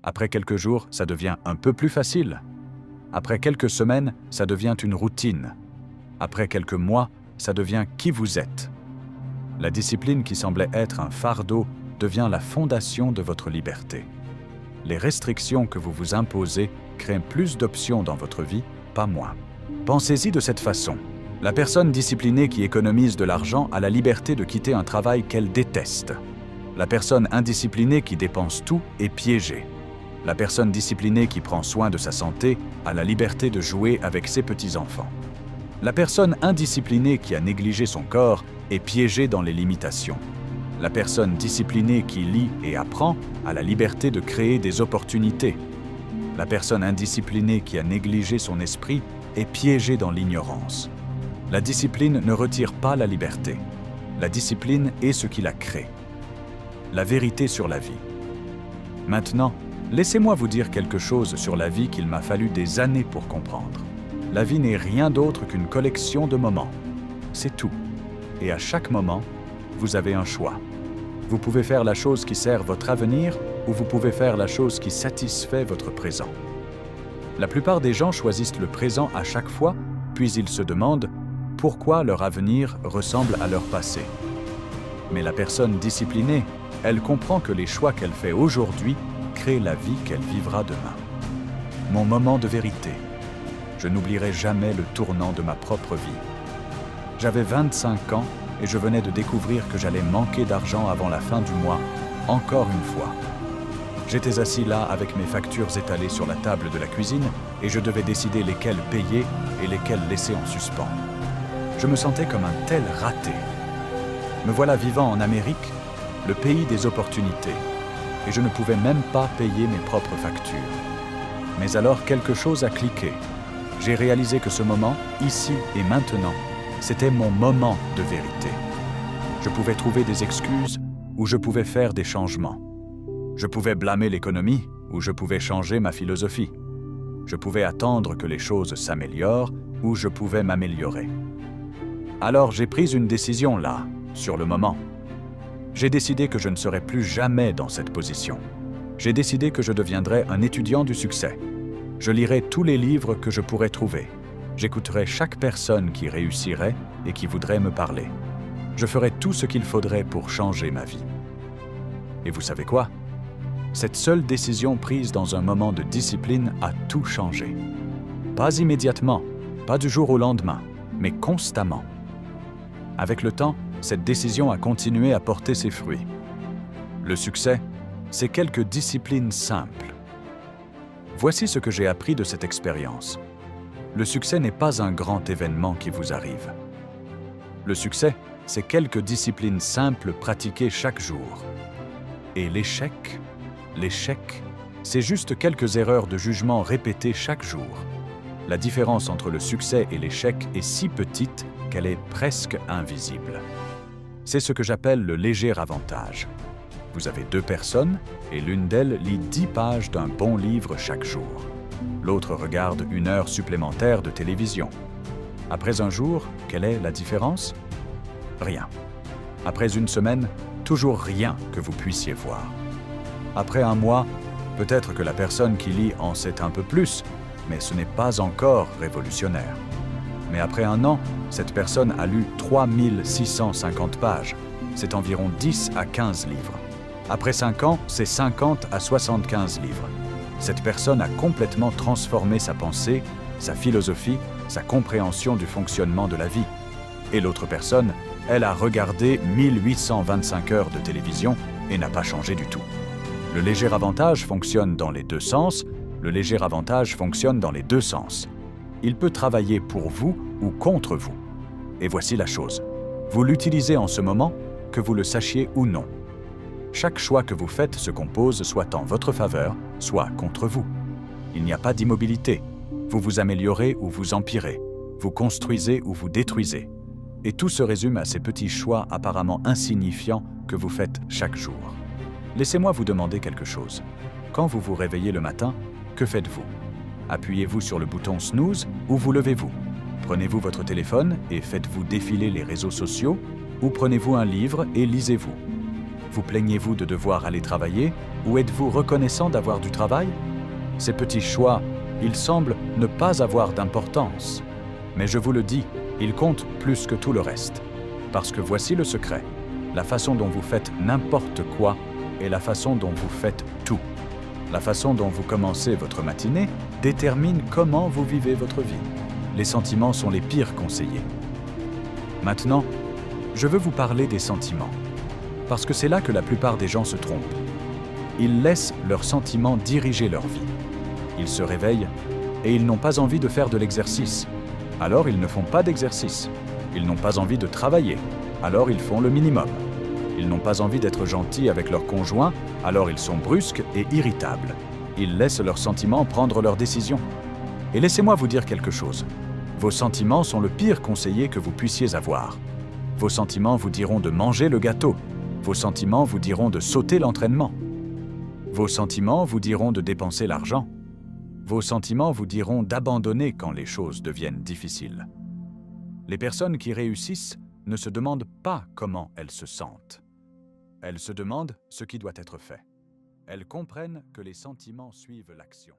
Après quelques jours, ça devient un peu plus facile. Après quelques semaines, ça devient une routine. Après quelques mois, ça devient qui vous êtes. La discipline qui semblait être un fardeau devient la fondation de votre liberté. Les restrictions que vous vous imposez créent plus d'options dans votre vie, pas moins. Pensez-y de cette façon. La personne disciplinée qui économise de l'argent a la liberté de quitter un travail qu'elle déteste. La personne indisciplinée qui dépense tout est piégée. La personne disciplinée qui prend soin de sa santé a la liberté de jouer avec ses petits-enfants. La personne indisciplinée qui a négligé son corps est piégée dans les limitations. La personne disciplinée qui lit et apprend a la liberté de créer des opportunités. La personne indisciplinée qui a négligé son esprit est piégée dans l'ignorance. La discipline ne retire pas la liberté. La discipline est ce qui la crée. La vérité sur la vie. Maintenant, laissez-moi vous dire quelque chose sur la vie qu'il m'a fallu des années pour comprendre. La vie n'est rien d'autre qu'une collection de moments. C'est tout. Et à chaque moment, vous avez un choix. Vous pouvez faire la chose qui sert votre avenir ou vous pouvez faire la chose qui satisfait votre présent. La plupart des gens choisissent le présent à chaque fois, puis ils se demandent pourquoi leur avenir ressemble à leur passé. Mais la personne disciplinée, elle comprend que les choix qu'elle fait aujourd'hui créent la vie qu'elle vivra demain. Mon moment de vérité. Je n'oublierai jamais le tournant de ma propre vie. J'avais 25 ans et je venais de découvrir que j'allais manquer d'argent avant la fin du mois, encore une fois. J'étais assis là avec mes factures étalées sur la table de la cuisine et je devais décider lesquelles payer et lesquelles laisser en suspens. Je me sentais comme un tel raté. Me voilà vivant en Amérique, le pays des opportunités, et je ne pouvais même pas payer mes propres factures. Mais alors quelque chose a cliqué. J'ai réalisé que ce moment, ici et maintenant, c'était mon moment de vérité. Je pouvais trouver des excuses ou je pouvais faire des changements. Je pouvais blâmer l'économie ou je pouvais changer ma philosophie. Je pouvais attendre que les choses s'améliorent ou je pouvais m'améliorer. Alors j'ai pris une décision là, sur le moment. J'ai décidé que je ne serais plus jamais dans cette position. J'ai décidé que je deviendrais un étudiant du succès. Je lirai tous les livres que je pourrais trouver. J'écouterai chaque personne qui réussirait et qui voudrait me parler. Je ferai tout ce qu'il faudrait pour changer ma vie. Et vous savez quoi? Cette seule décision prise dans un moment de discipline a tout changé. Pas immédiatement, pas du jour au lendemain, mais constamment. Avec le temps, cette décision a continué à porter ses fruits. Le succès, c'est quelques disciplines simples. Voici ce que j'ai appris de cette expérience. Le succès n'est pas un grand événement qui vous arrive. Le succès, c'est quelques disciplines simples pratiquées chaque jour. Et l'échec, c'est juste quelques erreurs de jugement répétées chaque jour. La différence entre le succès et l'échec est si petite qu'elle est presque invisible. C'est ce que j'appelle le léger avantage. Vous avez 2 personnes et l'une d'elles lit 10 pages d'un bon livre chaque jour. L'autre regarde 1 heure supplémentaire de télévision. Après un jour, quelle est la différence? Rien. Après une semaine, toujours rien que vous puissiez voir. Après un mois, peut-être que la personne qui lit en sait un peu plus, mais ce n'est pas encore révolutionnaire. Mais après un an, cette personne a lu 3650 pages. C'est environ 10 à 15 livres. Après 5 ans, c'est 50 à 75 livres. Cette personne a complètement transformé sa pensée, sa philosophie, sa compréhension du fonctionnement de la vie. Et l'autre personne, elle a regardé 1825 heures de télévision et n'a pas changé du tout. Le léger avantage fonctionne dans les 2 sens. Le léger avantage fonctionne dans les 2 sens. Il peut travailler pour vous ou contre vous. Et voici la chose. Vous l'utilisez en ce moment, que vous le sachiez ou non. Chaque choix que vous faites se compose soit en votre faveur, soit contre vous. Il n'y a pas d'immobilité. Vous vous améliorez ou vous empirez. Vous construisez ou vous détruisez. Et tout se résume à ces petits choix apparemment insignifiants que vous faites chaque jour. Laissez-moi vous demander quelque chose. Quand vous vous réveillez le matin, que faites-vous? Appuyez-vous sur le bouton snooze ou vous levez-vous? Prenez-vous votre téléphone et faites-vous défiler les réseaux sociaux ou prenez-vous un livre et lisez-vous? Vous plaignez-vous de devoir aller travailler ou êtes-vous reconnaissant d'avoir du travail? Ces petits choix, ils semblent ne pas avoir d'importance. Mais je vous le dis, ils comptent plus que tout le reste. Parce que voici le secret. La façon dont vous faites n'importe quoi est la façon dont vous faites tout. La façon dont vous commencez votre matinée détermine comment vous vivez votre vie. Les sentiments sont les pires conseillers. Maintenant, je veux vous parler des sentiments. Parce que c'est là que la plupart des gens se trompent. Ils laissent leurs sentiments diriger leur vie. Ils se réveillent et ils n'ont pas envie de faire de l'exercice. Alors ils ne font pas d'exercice. Ils n'ont pas envie de travailler. Alors ils font le minimum. Ils n'ont pas envie d'être gentils avec leur conjoint. Alors ils sont brusques et irritables. Ils laissent leurs sentiments prendre leurs décisions. Et laissez-moi vous dire quelque chose. Vos sentiments sont le pire conseiller que vous puissiez avoir. Vos sentiments vous diront de manger le gâteau. Vos sentiments vous diront de sauter l'entraînement. Vos sentiments vous diront de dépenser l'argent. Vos sentiments vous diront d'abandonner quand les choses deviennent difficiles. Les personnes qui réussissent ne se demandent pas comment elles se sentent. Elles se demandent ce qui doit être fait. Elles comprennent que les sentiments suivent l'action.